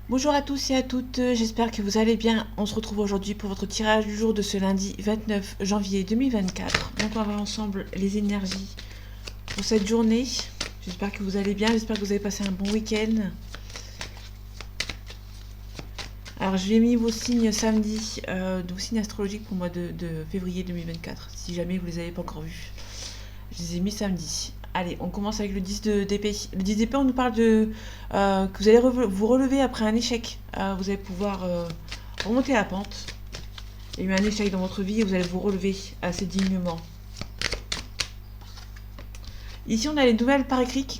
Bonjour à tous et à toutes, j'espère que vous allez bien. On se retrouve aujourd'hui pour votre tirage du jour de ce lundi 29 janvier 2024. Donc on va voir ensemble les énergies pour cette journée. J'espère que vous allez bien, j'espère que vous avez passé un bon week-end. Alors je vais mis vos signes samedi, vos signes astrologiques pour le mois de février 2024, si jamais vous les avez pas encore vus. Je les ai mis samedi. Allez, on commence avec le 10 d'épée. Le 10 d'épée, on nous parle de que vous allez vous relever après un échec. Vous allez pouvoir remonter la pente. Il y a eu un échec dans votre vie et vous allez vous relever assez dignement. Ici, on a les nouvelles par écrit qui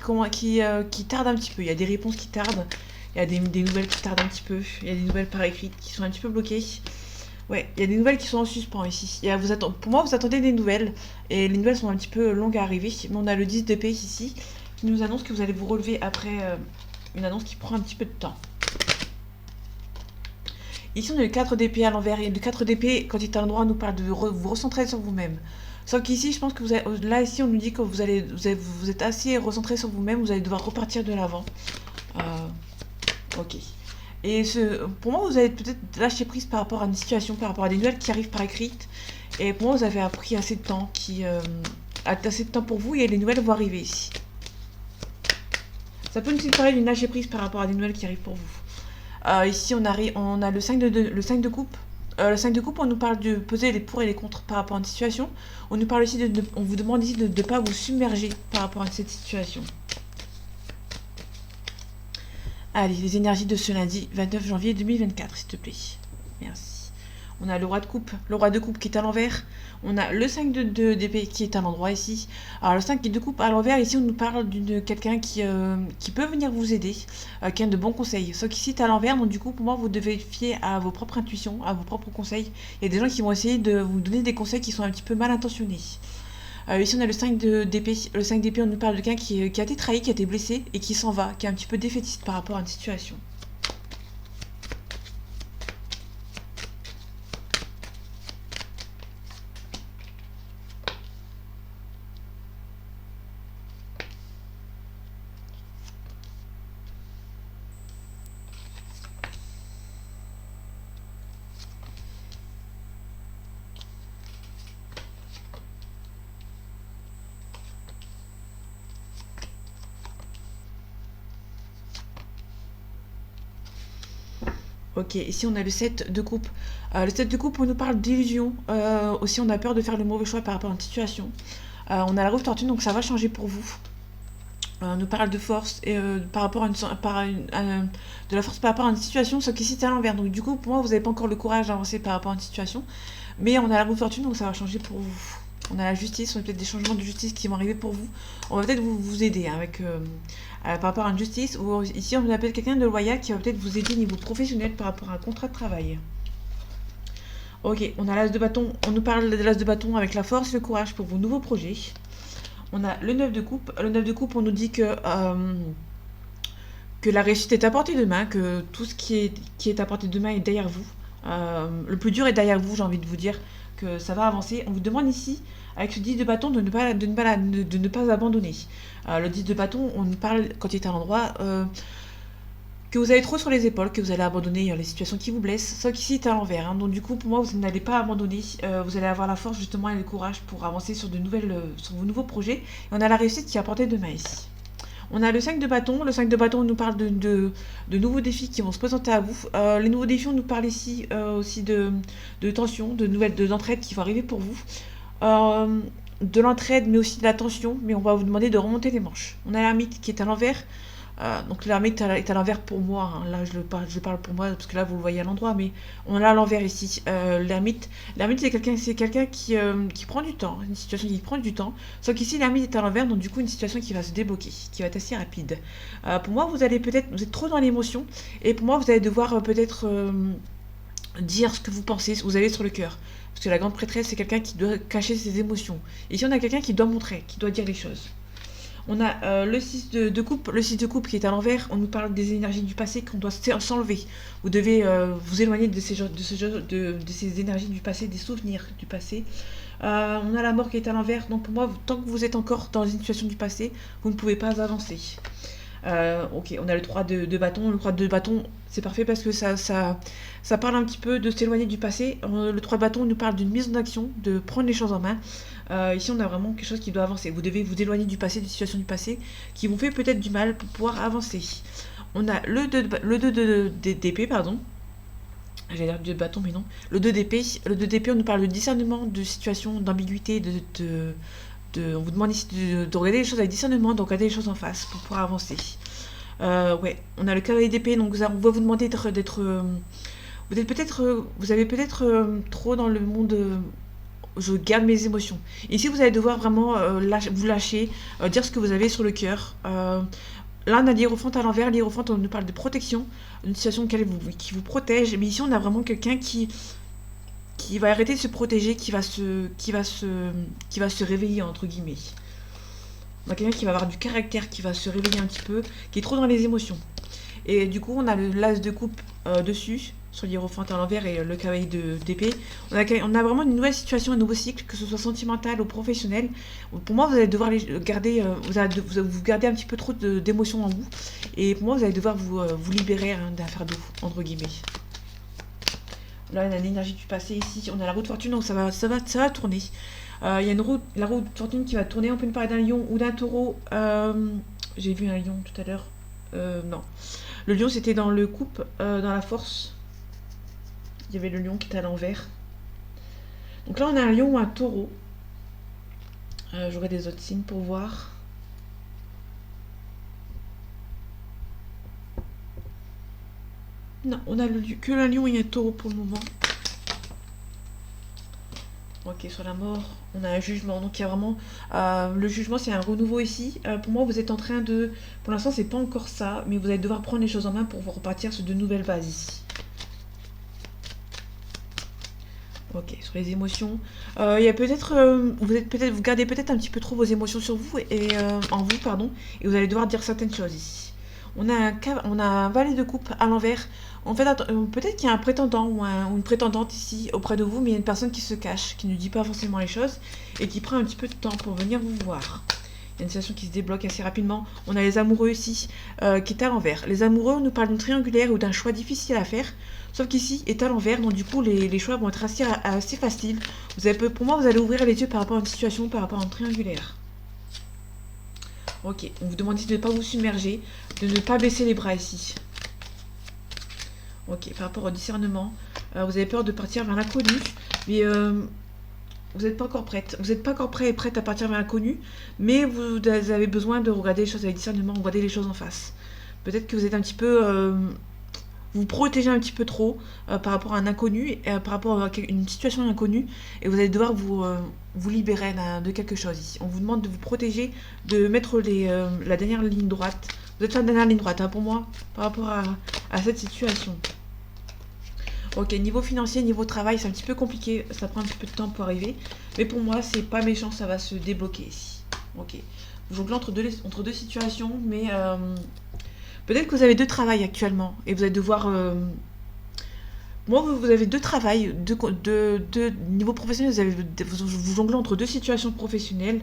tardent un petit peu. Il y a des réponses qui tardent. Il y a des nouvelles qui tardent un petit peu. Il y a des nouvelles par écrit qui sont un petit peu bloquées. Ouais, il y a des nouvelles qui sont en suspens ici. Pour moi, vous attendez des nouvelles. Et les nouvelles sont un petit peu longues à arriver. Mais on a le 10 d'épée ici qui nous annonce que vous allez vous relever après une annonce qui prend un petit peu de temps. Ici, on a le 4 d'épée à l'envers. Et le 4 d'épée, quand il est à l'endroit, nous parle de vous recentrer sur vous-même. Sauf qu'ici, je pense que là, ici, on nous dit que vous êtes assez recentré sur vous-même. Vous allez devoir repartir de l'avant. Ok. Et pour moi, vous avez peut-être lâché prise par rapport à une situation, par rapport à des nouvelles qui arrivent par écrit. Et pour moi, vous avez appris assez de temps, assez de temps pour vous et les nouvelles vont arriver ici. Ça peut nous séparer d'une lâcher prise par rapport à des nouvelles qui arrivent pour vous. Ici, on a le 5 de coupe. Le 5 de coupe, on nous parle de peser les pour et les contre par rapport à une situation. On nous parle aussi on vous demande ici de ne pas vous submerger par rapport à cette situation. Allez, les énergies de ce lundi 29 janvier 2024, s'il te plaît. Merci. On a le roi de coupe qui est à l'envers. On a le 5 d'épée qui est à l'endroit ici. Alors le 5 de coupe à l'envers, ici on nous parle de quelqu'un qui peut venir vous aider, qui a de bons conseils. Sauf qu'ici c'est à l'envers, donc du coup pour moi vous devez fier à vos propres intuitions, à vos propres conseils. Il y a des gens qui vont essayer de vous donner des conseils qui sont un petit peu mal intentionnés. Ici on a le 5 d'épée. Le 5 d'épée, on nous parle de quelqu'un qui a été trahi, qui a été blessé et qui s'en va, qui est un petit peu défaitiste par rapport à une situation. Ok, ici on a le 7 de coupe. Le 7 de coupe, on nous parle d'illusion. Aussi, on a peur de faire le mauvais choix par rapport à une situation. On a la roue de fortune, donc ça va changer pour vous. On nous parle de force et par rapport de la force par rapport à une situation, sauf qu'ici c'est à l'envers. Donc du coup, pour moi, vous n'avez pas encore le courage d'avancer par rapport à une situation. Mais on a la roue de fortune, donc ça va changer pour vous. On a la justice, on a peut-être des changements de justice qui vont arriver pour vous. On va peut-être vous aider avec par rapport à une justice. Ou ici, on appelle quelqu'un de loyal qui va peut-être vous aider au niveau professionnel par rapport à un contrat de travail. Ok, on a l'as de bâton. On nous parle de l'as de bâton avec la force et le courage pour vos nouveaux projets. On a le 9 de coupe. Le 9 de coupe, on nous dit que la réussite est à portée de main, que tout ce qui est à portée de main est derrière vous. Le plus dur est derrière vous, j'ai envie de vous dire que ça va avancer. On vous demande ici, avec ce 10 de bâton, de ne pas abandonner. Le 10 de bâton, on nous parle, quand il est à l'endroit, que vous avez trop sur les épaules, que vous allez abandonner les situations qui vous blessent, sauf qu'ici c'est à l'envers. Donc du coup, pour moi, vous n'allez pas abandonner, vous allez avoir la force justement et le courage pour avancer sur sur vos nouveaux projets. Et on a la réussite qui est à portée de main ici. On a le 5 de bâton. Le 5 de bâton nous parle de nouveaux défis qui vont se présenter à vous. Les nouveaux défis, on nous parle ici aussi de tension, d'entraide qui vont arriver pour vous. De l'entraide, mais aussi de la tension. Mais on va vous demander de remonter les manches. On a l'ermite qui est à l'envers. Donc l'ermite est à l'envers pour moi. Hein. Là, je parle pour moi parce que là, vous le voyez à l'endroit. Mais on l'a à l'envers ici. L'ermite, c'est quelqu'un qui prend du temps. Une situation qui prend du temps. Sauf qu'ici, l'ermite est à l'envers. Donc du coup, une situation qui va se débloquer, qui va être assez rapide. Pour moi, vous êtes trop dans l'émotion. Et pour moi, vous allez devoir peut-être dire ce que vous pensez, ce que vous avez sur le cœur. Parce que la grande prêtresse, c'est quelqu'un qui doit cacher ses émotions. Ici, on a quelqu'un qui doit montrer, qui doit dire les choses. On a le 6 de coupe. Le 6 de coupe qui est à l'envers. On nous parle des énergies du passé qu'on doit s'enlever. Vous devez vous éloigner de ces énergies du passé, des souvenirs du passé. On a la mort qui est à l'envers. Donc pour moi, tant que vous êtes encore dans une situation du passé, vous ne pouvez pas avancer. Ok, on a le 3 de bâton. Le 3 de bâton, c'est parfait parce que ça parle un petit peu de s'éloigner du passé. Le 3 de bâton nous parle d'une mise en action, de prendre les choses en main. Ici, on a vraiment quelque chose qui doit avancer. Vous devez vous éloigner du passé, des situations du passé qui vous fait peut-être du mal pour pouvoir avancer. On a le 2 d'épée, pardon. J'allais dire Dieu de bâton, mais non. Le 2 d'épée. Le 2 d'épée, on nous parle de discernement, de situation, d'ambiguïté, on vous demande ici de regarder les choses avec discernement, de regarder les choses en face pour pouvoir avancer. Ouais, on a le cavalier d'épée, donc on va vous demander d'être. Vous avez peut-être trop dans le monde. Je garde mes émotions. Ici, vous allez devoir vraiment vous lâcher, dire ce que vous avez sur le cœur. Là, on a l'hiérophante à l'envers. L'hiérophante, on nous parle de protection, d'une situation qui vous protège. Mais ici, on a vraiment quelqu'un qui va arrêter de se protéger, qui va se réveiller, entre guillemets. On a quelqu'un qui va avoir du caractère, qui va se réveiller un petit peu, qui est trop dans les émotions. Et du coup, on a l'as de coupe dessus, sur l'hiérophante à l'envers et le cavalier d'épée. On a vraiment une nouvelle situation, un nouveau cycle, que ce soit sentimental ou professionnel. Pour moi, vous allez devoir garder, vous gardez un petit peu trop d'émotions en vous. Et pour moi, vous allez devoir vous libérer d'affaires de vous, entre guillemets. Là, on a l'énergie du passé ici. On a la roue de fortune, donc ça va tourner. Il y a la roue de fortune qui va tourner. On peut nous parler d'un lion ou d'un taureau. J'ai vu un lion tout à l'heure. Non. Le lion, c'était dans le coupe, dans la force. Il y avait le lion qui était à l'envers. Donc là, on a un lion ou un taureau. J'aurai des autres signes pour voir. Non, on a que un lion et un taureau pour le moment. Ok, sur la mort, on a un jugement. Donc il y a vraiment... le jugement, c'est un renouveau ici. Pour moi, vous êtes en train de... Pour l'instant, c'est pas encore ça, mais vous allez devoir prendre les choses en main pour vous repartir sur de nouvelles bases ici. Ok, sur les émotions. Il y a peut-être... vous gardez peut-être un petit peu trop vos émotions sur vous, en vous, pardon, et vous allez devoir dire certaines choses ici. On a un valet de coupe à l'envers. En fait, peut-être qu'il y a un prétendant ou une prétendante ici auprès de vous, mais il y a une personne qui se cache, qui ne dit pas forcément les choses et qui prend un petit peu de temps pour venir vous voir. Il y a une situation qui se débloque assez rapidement. On a les amoureux ici, qui est à l'envers. Les amoureux nous parlent d'une triangulaire ou d'un choix difficile à faire, sauf qu'ici est à l'envers, donc du coup les choix vont être assez faciles. Pour moi, vous allez ouvrir les yeux par rapport à une situation, par rapport à une triangulaire. Ok, on vous demande ici de ne pas vous submerger, de ne pas baisser les bras ici. Ok, par rapport au discernement, vous avez peur de partir vers l'inconnu, mais vous n'êtes pas encore prête. Vous n'êtes pas encore prêt et prête à partir vers l'inconnu, mais vous avez besoin de regarder les choses avec discernement, regarder les choses en face. Peut-être que vous êtes un petit peu... vous protégez un petit peu trop par rapport à un inconnu, par rapport à une situation inconnue, et vous allez devoir vous libérer de quelque chose ici. On vous demande de vous protéger, de mettre la dernière ligne droite. Vous êtes sur la dernière ligne droite, hein, pour moi, par rapport à cette situation. Ok, niveau financier, niveau travail, c'est un petit peu compliqué, ça prend un petit peu de temps pour arriver, mais pour moi, c'est pas méchant, ça va se débloquer ici. Ok, vous jonglez entre deux situations, mais peut-être que vous avez deux travails actuellement, et vous allez devoir... Moi, vous avez deux travails, niveau professionnel, vous jonglez entre deux situations professionnelles,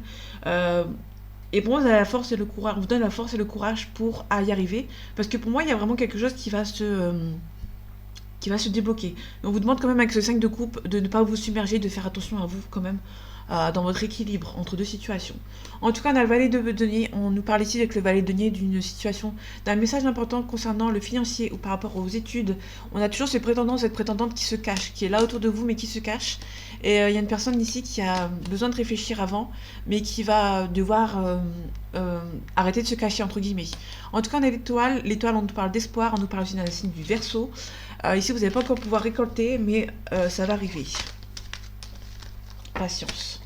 et pour moi, vous avez la force et le courage, on vous donne la force et le courage pour y arriver, parce que pour moi, il y a vraiment quelque chose qui va se débloquer. Mais on vous demande quand même avec ce 5 de coupe de ne pas vous submerger, de faire attention à vous quand même, dans votre équilibre entre deux situations. En tout cas, on a le valet de denier. On nous parle ici avec le valet de denier d'une situation, d'un message important concernant le financier ou par rapport aux études. On a toujours ce prétendant, cette prétendante qui se cache, qui est là autour de vous mais qui se cache. Et il y a une personne ici qui a besoin de réfléchir avant, mais qui va devoir arrêter de se cacher entre guillemets. En tout cas, on a l'étoile. L'étoile, on nous parle d'espoir, on nous parle aussi d'un signe du Verseau. Ici, vous n'allez pas encore pouvoir récolter, mais ça va arriver. Patience.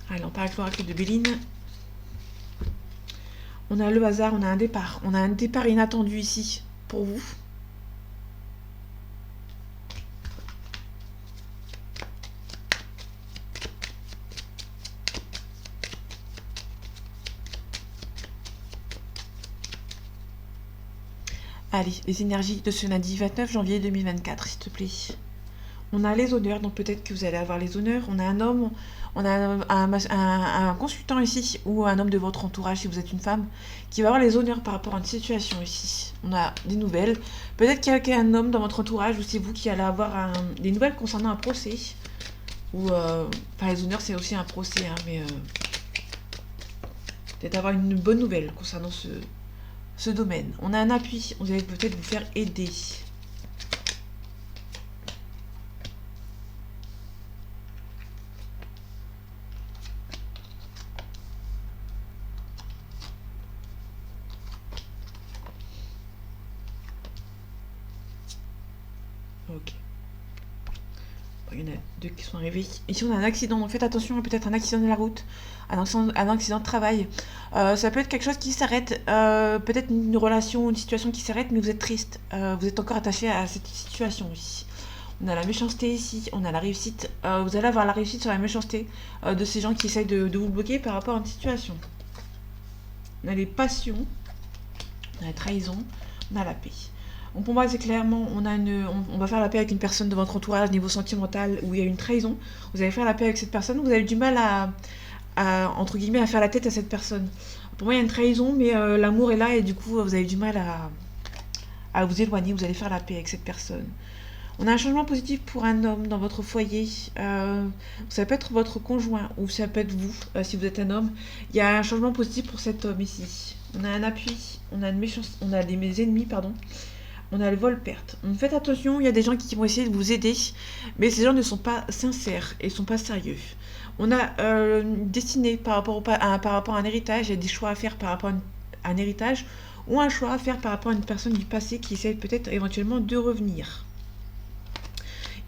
Allez, on parle avec l'oracle de Béline. On a le hasard, on a un départ. On a un départ inattendu ici, pour vous. Allez, les énergies de ce lundi 29 janvier 2024, s'il te plaît. On a les honneurs, donc peut-être que vous allez avoir les honneurs. On a un homme, On a un consultant ici, ou un homme de votre entourage si vous êtes une femme, qui va avoir les honneurs par rapport à une situation ici. On a des nouvelles. Peut-être qu'il y a un homme dans votre entourage, ou c'est vous qui allez avoir des nouvelles concernant un procès. Ou, enfin, les honneurs, c'est aussi un procès, hein, mais peut-être avoir une bonne nouvelle concernant ce domaine. On a un appui, vous allez peut-être vous faire aider. Ok. Bon, il y en a deux qui sont arrivés. Ici, on a un accident, donc faites attention, peut-être un accident de la route, un accident de travail. Ça peut être quelque chose qui s'arrête, peut-être une relation, une situation qui s'arrête, mais vous êtes triste. Vous êtes encore attaché à cette situation ici. On a la méchanceté ici, on a la réussite. Vous allez avoir la réussite sur la méchanceté de ces gens qui essayent de vous bloquer par rapport à une situation. On a les passions, on a la trahison, on a la paix. Donc pour moi, c'est clairement, on va faire la paix avec une personne de votre entourage niveau sentimental où il y a une trahison. Vous allez faire la paix avec cette personne, vous avez du mal entre guillemets, à faire la tête à cette personne. Pour moi, il y a une trahison, mais l'amour est là et du coup, vous avez du mal à vous éloigner. Vous allez faire la paix avec cette personne. On a un changement positif pour un homme dans votre foyer. Ça peut être votre conjoint ou ça peut être vous, si vous êtes un homme. Il y a un changement positif pour cet homme ici. On a un appui, on a des ennemis, pardon. On a le vol-perte. Donc faites attention, il y a des gens qui vont essayer de vous aider, mais ces gens ne sont pas sincères et ne sont pas sérieux. On a une destinée par rapport à un héritage, il y a des choix à faire par rapport à un héritage, ou un choix à faire par rapport à une personne du passé qui essaie peut-être éventuellement de revenir.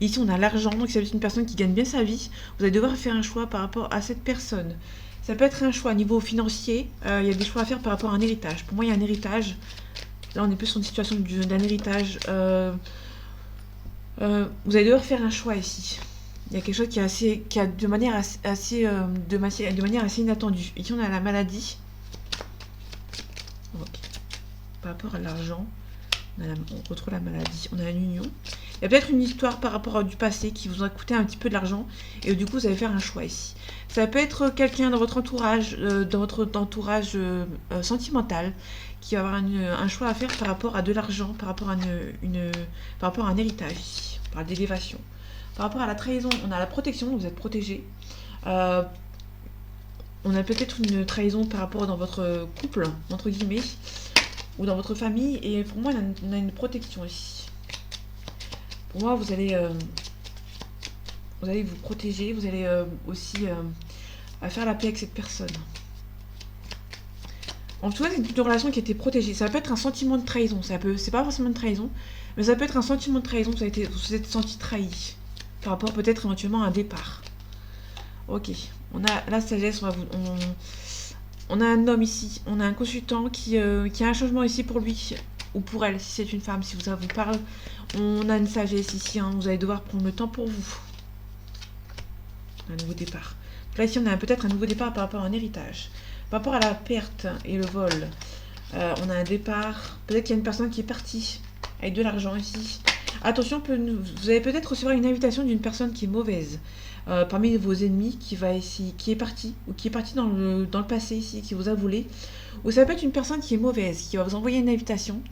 Ici, on a l'argent, donc c'est une personne qui gagne bien sa vie. Vous allez devoir faire un choix par rapport à cette personne. Ça peut être un choix au niveau financier, il y a des choix à faire par rapport à un héritage. Pour moi, il y a un héritage. Là, on est plus sur une situation d'un héritage. Vous allez devoir faire un choix ici. Il y a quelque chose qui a de manière assez inattendue. Ici, on a la maladie. Okay. Par rapport à l'argent, on retrouve la maladie. On a une union. Il y a peut-être une histoire par rapport à du passé qui vous a coûté un petit peu de l'argent et du coup, vous allez faire un choix ici. Ça peut être quelqu'un dans votre entourage, sentimental, qui va avoir un choix à faire par rapport à de l'argent, par rapport à un héritage ici, par l'élévation. Par rapport à la trahison, on a la protection, vous êtes protégé. On a peut-être une trahison par rapport dans votre couple, entre guillemets, ou dans votre famille, et pour moi, on a une protection ici. Pour moi, vous allez vous protéger, vous allez aussi faire la paix avec cette personne. En tout cas, c'est une relation qui a été protégée. Ça peut être un sentiment de trahison. C'est pas forcément une trahison, mais ça peut être un sentiment de trahison. Vous vous êtes senti trahi par rapport peut-être éventuellement à un départ. Ok. On a la sagesse. On a un homme ici. On a un consultant qui a un changement ici pour lui ou pour elle, si c'est une femme, si ça vous parle. On a une sagesse ici. Hein. Vous allez devoir prendre le temps pour vous. Un nouveau départ. Là, ici, on a peut-être un nouveau départ par rapport à un héritage. Par rapport à la perte et le vol, on a un départ. Peut-être qu'il y a une personne qui est partie avec de l'argent ici. Attention, vous allez peut-être recevoir une invitation d'une personne qui est mauvaise. Parmi vos ennemis qui est parti ou qui est parti dans le passé ici, qui vous a volé. Ou ça peut être une personne qui est mauvaise, qui va vous envoyer une invitation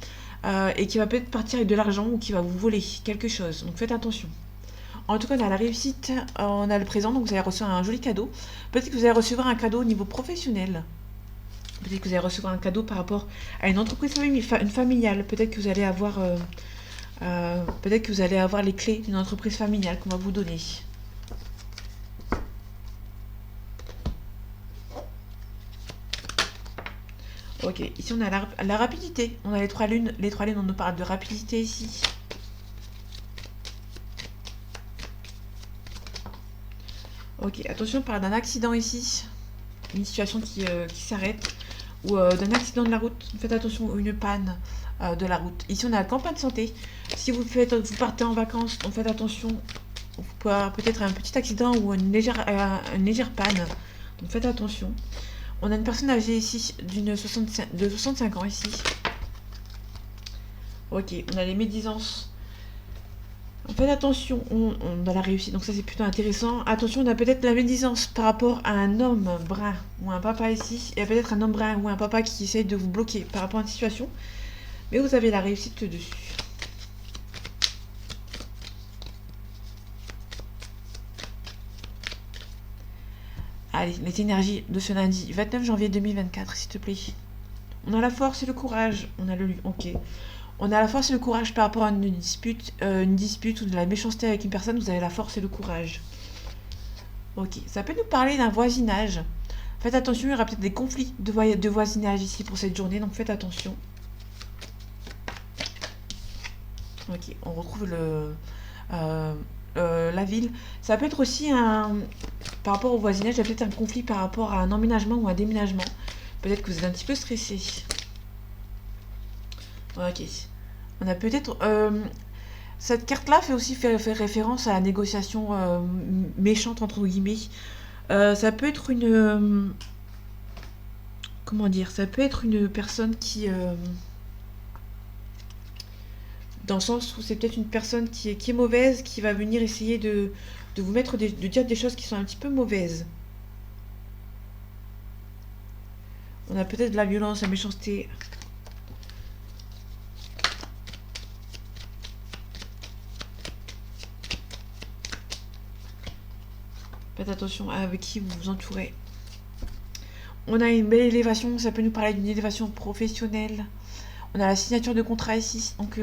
et qui va peut-être partir avec de l'argent ou qui va vous voler quelque chose. Donc faites attention. En tout cas, on a la réussite, on a le présent, donc vous allez recevoir un joli cadeau. Peut-être que vous allez recevoir un cadeau au niveau professionnel. Peut-être que vous allez recevoir un cadeau par rapport à une entreprise familiale. Peut-être que vous allez avoir, les clés d'une entreprise familiale qu'on va vous donner. Ok, ici on a la rapidité. On a les trois lunes. Les trois lunes, on nous parle de rapidité ici. Ok, attention, on parle d'un accident ici, une situation qui s'arrête, ou d'un accident de la route. Faites attention, ou une panne de la route. Ici, on a la campagne de santé. Si vous partez en vacances, donc faites attention. Vous pouvez avoir peut-être un petit accident ou une légère panne. Donc faites attention. On a une personne âgée ici, de 65 ans ici. Ok, on a les médisances. Faites attention, on a la réussite, donc ça c'est plutôt intéressant. Attention, on a peut-être la médisance par rapport à un homme brun ou un papa ici. Il y a peut-être un homme brun ou un papa qui essaye de vous bloquer par rapport à une situation. Mais vous avez la réussite dessus. Allez, les énergies de ce lundi 29 janvier 2024, s'il te plaît. On a la force et le courage. On a le... Ok. On a la force et le courage par rapport à une dispute ou de la méchanceté avec une personne. Vous avez la force et le courage. Ok. Ça peut nous parler d'un voisinage. Faites attention, il y aura peut-être des conflits de voisinage ici pour cette journée. Donc faites attention. Ok. On retrouve la ville. Ça peut être aussi un... Par rapport au voisinage, il y a peut-être un conflit par rapport à un emménagement ou un déménagement. Peut-être que vous êtes un petit peu stressé. Ok. On a peut-être... cette carte-là fait aussi fait référence à la négociation méchante, entre guillemets. Ça peut être une... comment dire? Ça peut être une personne qui... dans le sens où c'est peut-être une personne qui est mauvaise, qui va venir essayer de vous mettre de dire des choses qui sont un petit peu mauvaises. On a peut-être de la violence, la méchanceté. Faites attention à avec qui vous vous entourez. On a une belle élévation, ça peut nous parler d'une élévation professionnelle. On a la signature de contrat ici, donc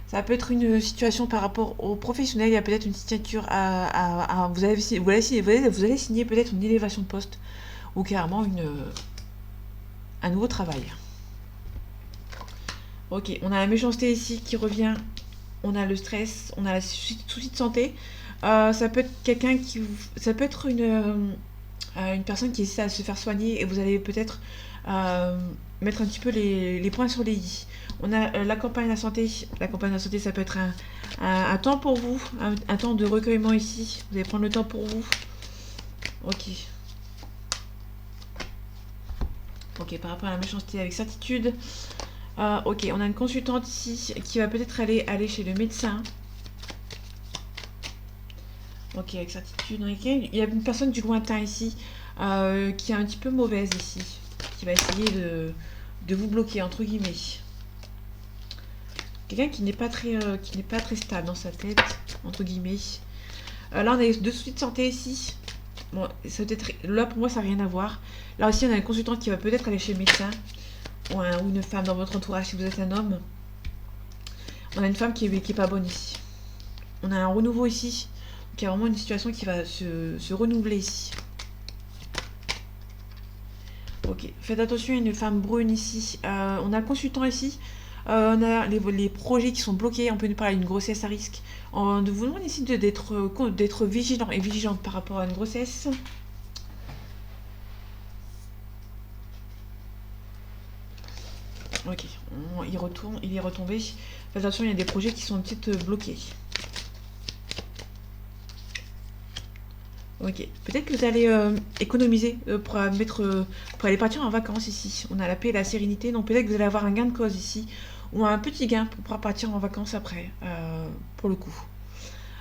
ça peut être une situation par rapport au professionnel. Il y a peut-être une signature vous allez signer peut-être une élévation de poste ou carrément un nouveau travail. Ok, on a la méchanceté ici qui revient. On a le stress, on a le souci de santé. Ça peut être quelqu'un ça peut être une personne qui essaie à se faire soigner et vous allez peut-être mettre un petit peu les points sur les i. On a la campagne de la santé. La campagne de la santé, ça peut être un temps pour vous, un temps de recueillement ici. Vous allez prendre le temps pour vous. Ok. Ok, par rapport à la méchanceté avec certitude. Ok, on a une consultante ici qui va peut-être aller chez le médecin. Ok, avec certitude. Il y a une personne du lointain ici qui est un petit peu mauvaise ici. Qui va essayer de vous bloquer, entre guillemets. Quelqu'un qui n'est pas très stable dans sa tête, entre guillemets. Là, on a deux soucis de santé ici. Bon, là, pour moi, ça n'a rien à voir. Là aussi, on a une consultante qui va peut-être aller chez le médecin. Ou une femme dans votre entourage si vous êtes un homme. On a une femme qui est pas bonne ici. On a un renouveau ici. Donc, il y a vraiment une situation qui va se renouveler ici. Ok, faites attention, il y a une femme brune ici. On a un consultant ici. On a les projets qui sont bloqués. On peut nous parler d'une grossesse à risque. On vous demande ici d'être vigilant et vigilante par rapport à une grossesse. Ok, il est retombé. Faites attention, il y a des projets qui sont peut-être bloqués. Ok, peut-être que vous allez économiser pour aller partir en vacances ici. On a la paix et la sérénité, donc peut-être que vous allez avoir un gain de cause ici, ou un petit gain pour pouvoir partir en vacances après, pour le coup.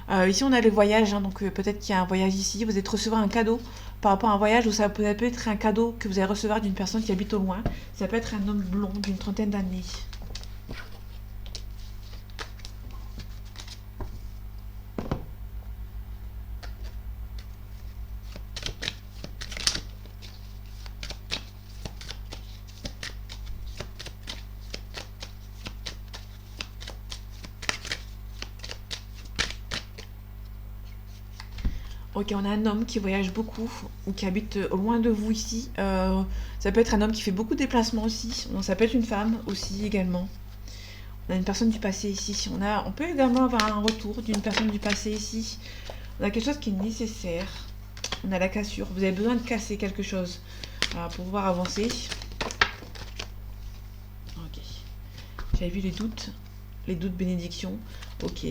Ici, on a les voyages, hein, donc peut-être qu'il y a un voyage ici. Vous allez recevoir un cadeau par rapport à un voyage, ou ça peut être un cadeau que vous allez recevoir d'une personne qui habite au loin. Ça peut être un homme blond d'une trentaine d'années. Ok, on a un homme qui voyage beaucoup ou qui habite loin de vous ici. Ça peut être un homme qui fait beaucoup de déplacements aussi. Ça peut être une femme aussi également. On a une personne du passé ici. On peut également avoir un retour d'une personne du passé ici. On a quelque chose qui est nécessaire. On a la cassure. Vous avez besoin de casser quelque chose pour pouvoir avancer. Ok. J'avais vu les doutes. Les doutes bénédiction. Ok.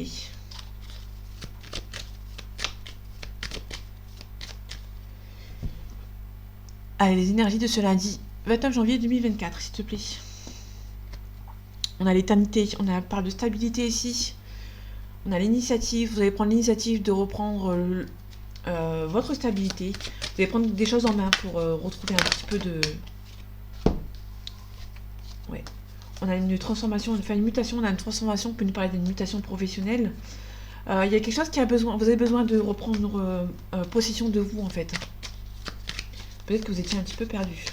Allez, les énergies de ce lundi 29 janvier 2024, s'il te plaît. On a l'éternité, parle de stabilité ici. On a l'initiative, vous allez prendre l'initiative de reprendre votre stabilité. Vous allez prendre des choses en main pour retrouver un petit peu de... Ouais. On a une transformation, enfin une mutation, on a une transformation, on peut nous parler d'une mutation professionnelle. Il y a quelque chose qui a besoin, vous avez besoin de reprendre possession de vous en fait. Peut-être que vous étiez un petit peu perdu.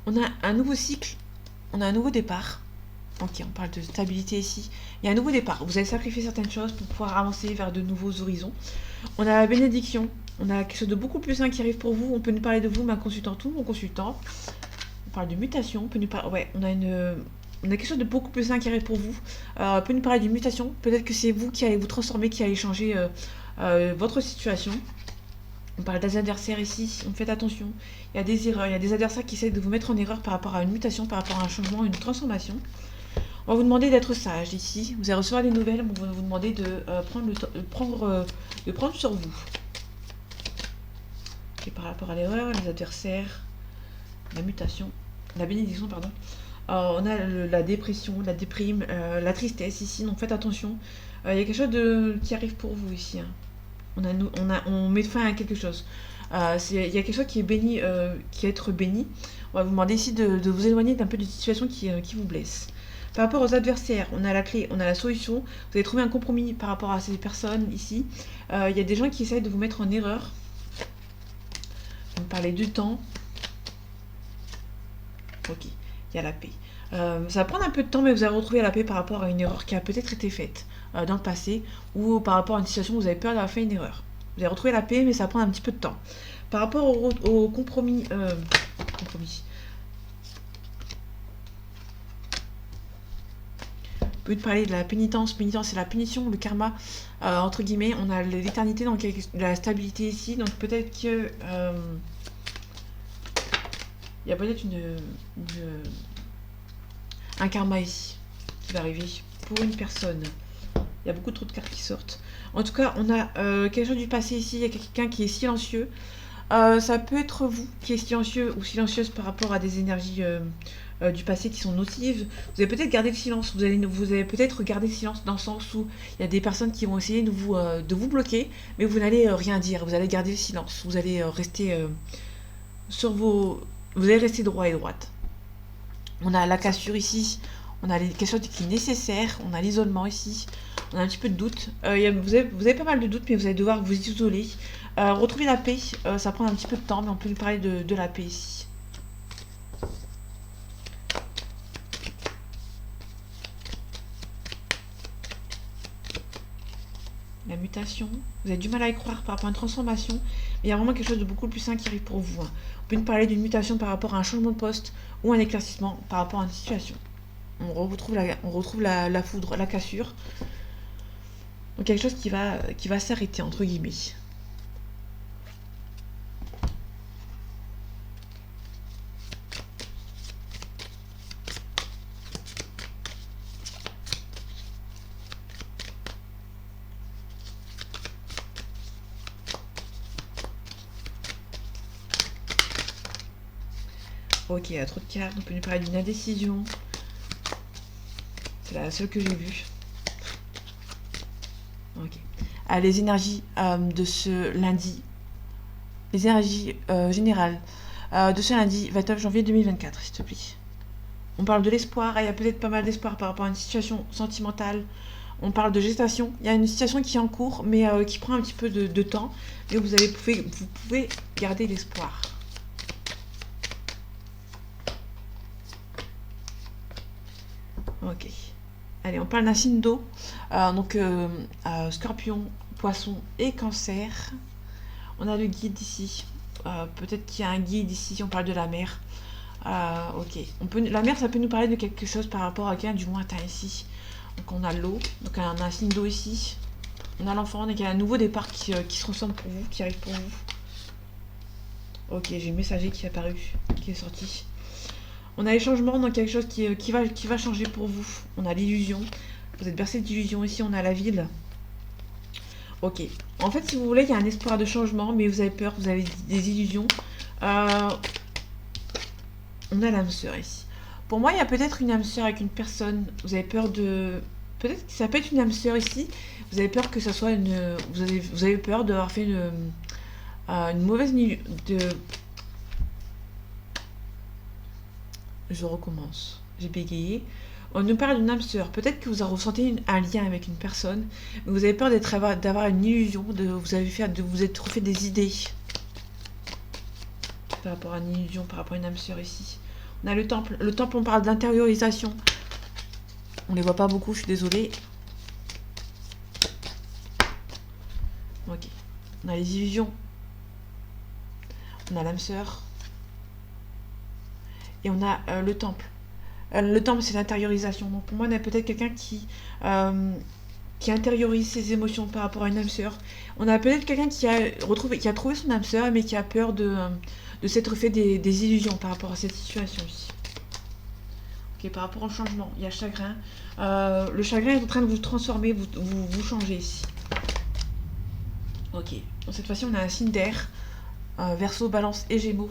On a un nouveau cycle, on a un nouveau départ. Ok, on parle de stabilité ici. Il y a un nouveau départ. Vous allez sacrifier certaines choses pour pouvoir avancer vers de nouveaux horizons. On a la bénédiction. On a quelque chose de beaucoup plus sain qui arrive pour vous. On peut nous parler de vous, ma consultante ou mon consultant. On parle de mutation. On peut nous parler... Ouais, on a quelque chose de beaucoup plus sain qui arrive pour vous. On peut nous parler d'une mutation. Peut-être que c'est vous qui allez vous transformer, qui allez changer votre situation. On parle des adversaires ici, on fait attention. Il y a des erreurs, il y a des adversaires qui essaient de vous mettre en erreur par rapport à une mutation, par rapport à un changement, une transformation. On va vous demander d'être sage ici. Vous allez recevoir des nouvelles, on va vous demander de prendre sur vous. Et par rapport à l'erreur, les adversaires, la mutation, la bénédiction, pardon. On a la dépression, la déprime, la tristesse ici, donc faites attention. Il y a quelque chose qui arrive pour vous ici. Hein. On met fin à quelque chose. Il y a quelque chose qui est béni, qui est être béni. On va vous demander ici de vous éloigner d'un peu de situations qui vous blessent. Par rapport aux adversaires, on a la clé, on a la solution. Vous allez trouver un compromis par rapport à ces personnes ici. Il y a des gens qui essayent de vous mettre en erreur. On parlait du temps. Ok, il y a la paix. Ça va prendre un peu de temps, mais vous allez retrouver la paix par rapport à une erreur qui a peut-être été faite dans le passé, ou par rapport à une situation où vous avez peur d'avoir fait une erreur. Vous allez retrouver la paix, mais ça va prendre un petit peu de temps. Par rapport au compromis, on peut parler de la pénitence. Pénitence, c'est la punition, le karma, entre guillemets. On a l'éternité, donc la stabilité ici. Donc peut-être que il y a peut-être un karma ici qui va arriver pour une personne. Il y a beaucoup trop de cartes qui sortent. En tout cas, on a quelque chose du passé ici. Il y a quelqu'un qui est silencieux. Ça peut être vous qui êtes silencieux ou silencieuse par rapport à des énergies du passé qui sont nocives. Vous allez peut-être garder le silence. Vous allez peut-être garder le silence dans le sens où il y a des personnes qui vont essayer de vous bloquer, mais vous n'allez rien dire. Vous allez garder le silence. Vous allez rester vous allez rester droit et droite. On a la cassure ici. On a quelque chose qui est nécessaire. On a l'isolement ici. On a un petit peu de doute. Vous avez pas mal de doutes, mais vous allez devoir vous isoler. Retrouver la paix, ça prend un petit peu de temps, mais on peut nous parler de la paix ici. La mutation, vous avez du mal à y croire par rapport à une transformation, mais il y a vraiment quelque chose de beaucoup plus sain qui arrive pour vous. Hein. On peut nous parler d'une mutation par rapport à un changement de poste ou un éclaircissement par rapport à une situation. On retrouve la foudre, la cassure. Donc quelque chose qui va s'arrêter, entre guillemets. Ok, il y a trop de cartes, on peut nous parler d'une indécision. C'est la seule que j'ai vue. Ok. Les énergies de ce lundi, les énergies générales de ce lundi 29 janvier 2024, s'il te plaît. On parle de l'espoir, il y a peut-être pas mal d'espoir par rapport à une situation sentimentale. On parle de gestation, il y a une situation qui est en cours, mais qui prend un petit peu de temps. Mais vous pouvez garder l'espoir. Ok. Allez, on parle d'un signe d'eau. Scorpion, poisson et cancer. On a le guide ici. Peut-être qu'il y a un guide ici, on parle de la mer. Ok. La mer, ça peut nous parler de quelque chose par rapport à quelqu'un du lointain ici. Donc on a l'eau. Donc on a un signe d'eau ici. On a l'enfant. Donc il y a un nouveau départ qui se ressemble pour vous, qui arrive pour vous. Ok, j'ai le messager qui est apparu, qui est sorti. On a les changements, donc quelque chose qui va changer pour vous. On a l'illusion. Vous êtes bercé d'illusions ici, on a la ville. Ok. En fait, si vous voulez, il y a un espoir de changement, mais vous avez peur, vous avez des illusions. On a l'âme sœur ici. Pour moi, il y a peut-être une âme sœur avec une personne. Vous avez peur de... Peut-être que ça peut être une âme sœur ici. Vous avez peur que ça soit une... Vous avez peur d'avoir fait une mauvaise nuit. Je recommence. J'ai bégayé. On nous parle d'une âme sœur. Peut-être que vous avez ressenti un lien avec une personne, mais vous avez peur d'avoir une illusion, de vous être fait des idées par rapport à une illusion, par rapport à une âme sœur ici. On a le temple. Le temple, on parle d'intériorisation. On les voit pas beaucoup, je suis désolée. Ok. On a les illusions. On a l'âme sœur. Et on a le temple. Le temple, c'est l'intériorisation. Donc pour moi, on a peut-être quelqu'un qui intériorise ses émotions par rapport à une âme sœur. On a peut-être quelqu'un qui a trouvé son âme sœur, mais qui a peur de s'être fait des illusions par rapport à cette situation ici. Ok, par rapport au changement, il y a chagrin. Le chagrin est en train de vous transformer, vous changer ici. Ok, donc cette fois-ci, on a un signe d'air. Verseau, balance et gémeaux.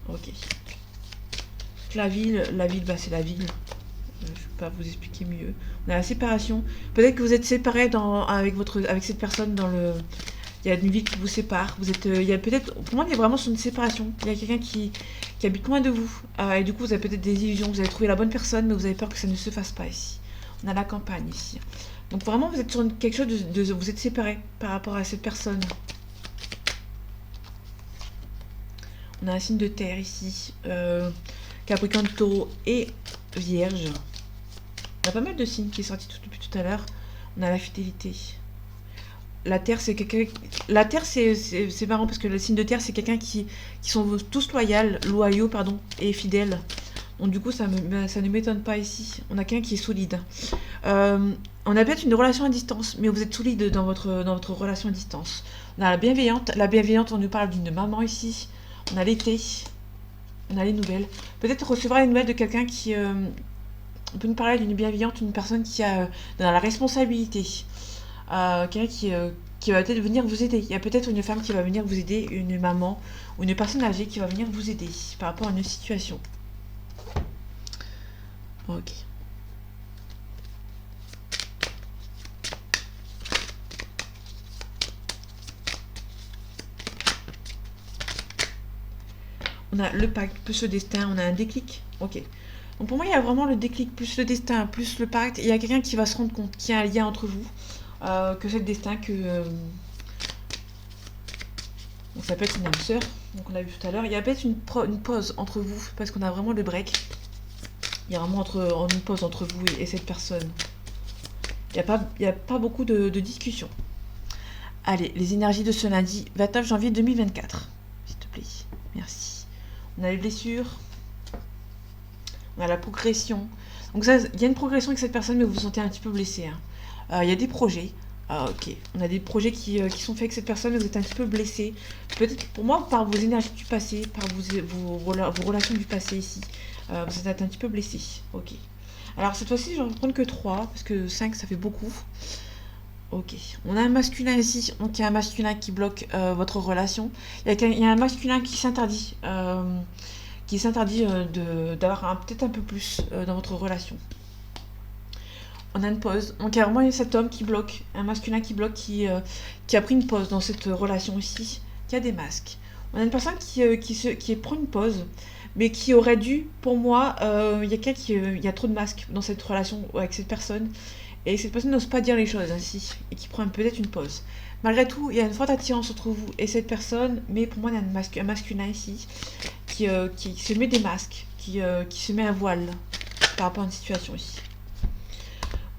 Ok. La ville, bah, c'est la ville. Je ne vais pas vous expliquer mieux. On a la séparation. Peut-être que vous êtes séparés avec cette personne dans le... Il y a une ville qui vous sépare. Il y a peut-être... Pour moi, il y a vraiment sur une séparation. Il y a quelqu'un qui habite loin de vous. Et du coup, vous avez peut-être des illusions. Vous avez trouvé la bonne personne, mais vous avez peur que ça ne se fasse pas ici. On a la campagne ici. Donc vraiment, vous êtes sur quelque chose vous êtes séparés par rapport à cette personne. On a un signe de terre ici. Capricorne, Taureau et Vierge. On a pas mal de signes qui sont sortis depuis tout à l'heure. On a la fidélité. La terre, c'est quelqu'un... La terre, c'est marrant parce que le signe de terre, c'est quelqu'un qui sont tous loyaux, et fidèles. Donc du coup, ça ne m'étonne pas ici. On a quelqu'un qui est solide. On a peut-être une relation à distance, mais vous êtes solide dans votre relation à distance. On a la bienveillante. La bienveillante, on nous parle d'une maman ici. On a l'été. On a les nouvelles. Peut-être recevoir les nouvelles de quelqu'un qui... on peut nous parler d'une bienveillante, une personne qui a dans la responsabilité. Quelqu'un qui va peut-être venir vous aider. Il y a peut-être une femme qui va venir vous aider, une maman ou une personne âgée qui va venir vous aider par rapport à une situation. Ok. On a le pacte plus le destin, on a un déclic. Ok. Donc pour moi, il y a vraiment le déclic plus le destin, plus le pacte. Et il y a quelqu'un qui va se rendre compte qu'il y a un lien entre vous, que c'est le destin, donc ça peut être une âme sœur, donc on a vu tout à l'heure. Il y a peut-être une pause entre vous, parce qu'on a vraiment le break. Il y a vraiment une pause entre vous et cette personne. Il n'y a pas beaucoup de discussions. Allez, les énergies de ce lundi 29 janvier 2024. S'il te plaît. Merci. On a les blessures. On a la progression. Donc ça, il y a une progression avec cette personne, mais vous vous sentez un petit peu blessé. Hein. Il y a des projets. Ok. On a des projets qui sont faits avec cette personne, mais vous êtes un petit peu blessé. Peut-être pour moi, par vos énergies du passé, par vos relations du passé ici. Vous êtes un petit peu blessé. Ok. Alors cette fois-ci, je vais en prendre que 3, parce que 5, ça fait beaucoup. Ok. On a un masculin ici. Donc il y a un masculin qui bloque votre relation. Il y a un masculin qui s'interdit. D'avoir peut-être un peu plus dans votre relation. On a une pause. Donc il y a vraiment cet homme qui bloque, un masculin qui bloque, qui a pris une pause dans cette relation ici, qui a des masques. On a une personne qui prend une pause, mais qui aurait dû, pour moi, il y a trop de masques dans cette relation avec cette personne, et cette personne n'ose pas dire les choses ainsi, et qui prend peut-être une pause. Malgré tout, il y a une forte attirance entre vous et cette personne, mais pour moi, il y a un masculin ici qui se met des masques, qui se met un voile par rapport à une situation ici.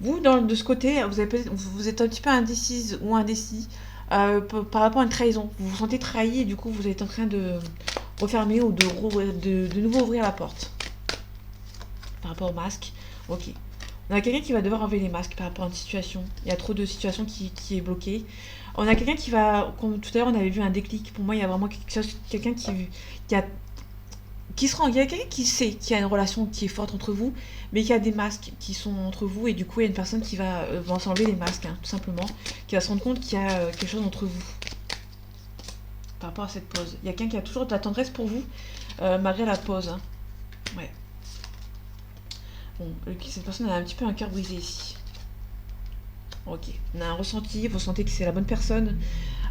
Vous, de ce côté, vous êtes un petit peu indécise ou indécis par rapport à une trahison. Vous vous sentez trahi et du coup, vous êtes en train de refermer ou de nouveau ouvrir la porte. Par rapport au masque. Ok. On a quelqu'un qui va devoir enlever les masques par rapport à une situation. Il y a trop de situations qui est bloquée. On a quelqu'un qui va, comme tout à l'heure, on avait vu un déclic. Pour moi, il y a vraiment quelqu'un il y a quelqu'un qui sait qu'il y a une relation qui est forte entre vous, mais qu'il y a des masques qui sont entre vous, et du coup, il y a une personne qui va s'enlever les masques, hein, tout simplement, qui va se rendre compte qu'il y a quelque chose entre vous. par rapport à cette pause. Il y a quelqu'un qui a toujours de la tendresse pour vous, malgré la pause. Hein. Ouais. Bon, cette personne a un petit peu un cœur brisé ici. Ok, on a un ressenti, vous sentez que c'est la bonne personne.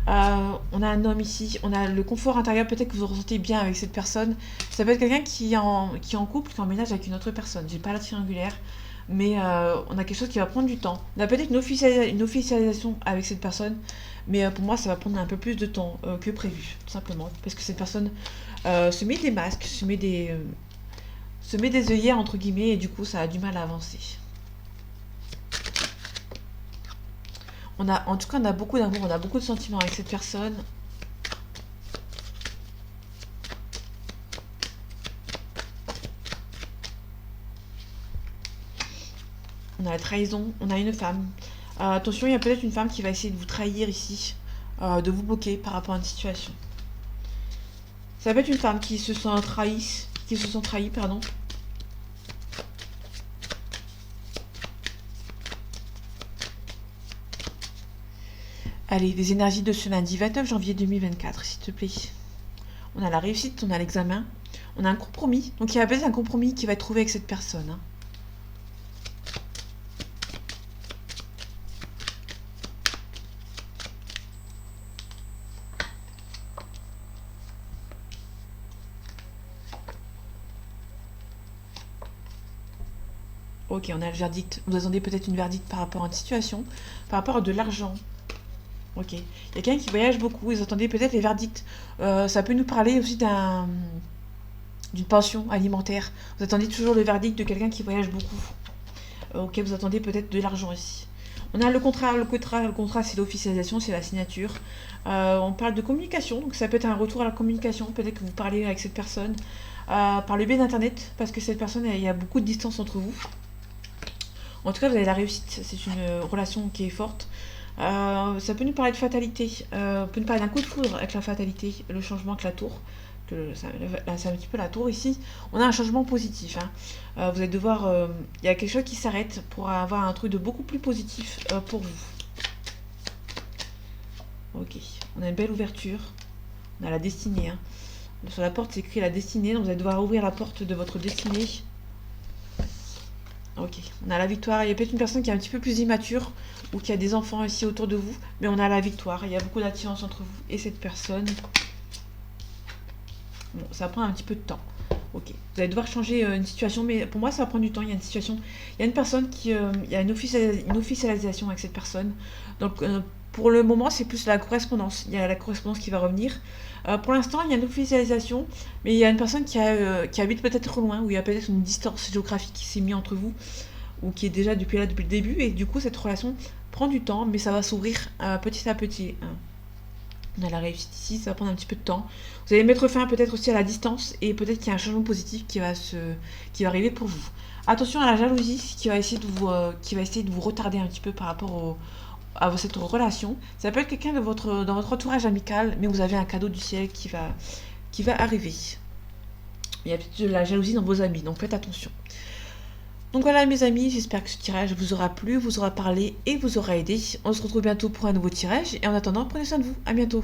On a un homme ici, on a le confort intérieur, peut-être que vous vous ressentez bien avec cette personne. Ça peut être quelqu'un qui est en couple, qui est en ménage avec une autre personne. J'ai pas la triangulaire, mais on a quelque chose qui va prendre du temps. On a peut-être une officialisation avec cette personne, mais pour moi ça va prendre un peu plus de temps que prévu, tout simplement. Parce que cette personne se met des masques, se met des œillères entre guillemets, et du coup ça a du mal à avancer. En tout cas, on a beaucoup d'amour, on a beaucoup de sentiments avec cette personne. On a la trahison, on a une femme. Attention, il y a peut-être une femme qui va essayer de vous trahir ici, de vous bloquer par rapport à une situation. Ça peut être une femme qui se sent trahie, pardon. Allez, les énergies de ce lundi 29 janvier 2024, s'il te plaît. On a la réussite, on a l'examen, on a un compromis. Donc il y a peut-être un compromis qui va être trouvé avec cette personne. Hein. Ok, on a le verdict. Vous attendez peut-être une verdict par rapport à une situation, par rapport à de l'argent. Ok. Il y a quelqu'un qui voyage beaucoup, vous attendez peut-être les verdicts. Ça peut nous parler aussi d'une pension alimentaire. Vous attendez toujours le verdict de quelqu'un qui voyage beaucoup. Ok, vous attendez peut-être de l'argent ici. On a le contrat, le contrat c'est l'officialisation, c'est la signature. On parle de communication, donc ça peut être un retour à la communication. Peut-être que vous parlez avec cette personne par le biais d'internet, parce que cette personne, il y a beaucoup de distance entre vous. En tout cas, vous avez la réussite, c'est une relation qui est forte. Ça peut nous parler de fatalité, peut nous parler d'un coup de foudre avec la fatalité, le changement avec la tour. C'est un petit peu la tour ici. On a un changement positif. Hein. Vous allez devoir. Il y a quelque chose qui s'arrête pour avoir un truc de beaucoup plus positif pour vous. Ok. On a une belle ouverture. On a la destinée. Hein. Sur la porte, c'est écrit la destinée. Donc vous allez devoir ouvrir la porte de votre destinée. Ok, on a la victoire. Il y a peut-être une personne qui est un petit peu plus immature ou qui a des enfants ici autour de vous, mais on a la victoire. Il y a beaucoup d'attirance entre vous et cette personne. Bon, ça prend un petit peu de temps. Ok, vous allez devoir changer une situation, mais pour moi ça va prendre du temps. Il y a une situation, il y a une personne qui, il y a une officialisation avec cette personne. Donc pour le moment c'est plus la correspondance. Il y a la correspondance qui va revenir. Pour l'instant il y a une officialisation, mais il y a une personne qui habite peut-être loin, ou il y a peut-être une distance géographique qui s'est mise entre vous, ou qui est déjà depuis là depuis le début, et du coup cette relation prend du temps, mais ça va s'ouvrir petit à petit. Hein. On a la réussite ici, ça va prendre un petit peu de temps. Vous allez mettre fin peut-être aussi à la distance, et peut-être qu'il y a un changement positif qui va arriver pour vous. Attention à la jalousie qui va essayer de vous retarder un petit peu par rapport à cette relation. Ça peut être quelqu'un dans votre entourage amical, mais vous avez un cadeau du ciel qui va arriver. Il y a peut-être de la jalousie dans vos amis, donc faites attention. Donc voilà mes amis, j'espère que ce tirage vous aura plu, vous aura parlé et vous aura aidé. On se retrouve bientôt pour un nouveau tirage, et en attendant, prenez soin de vous. À bientôt.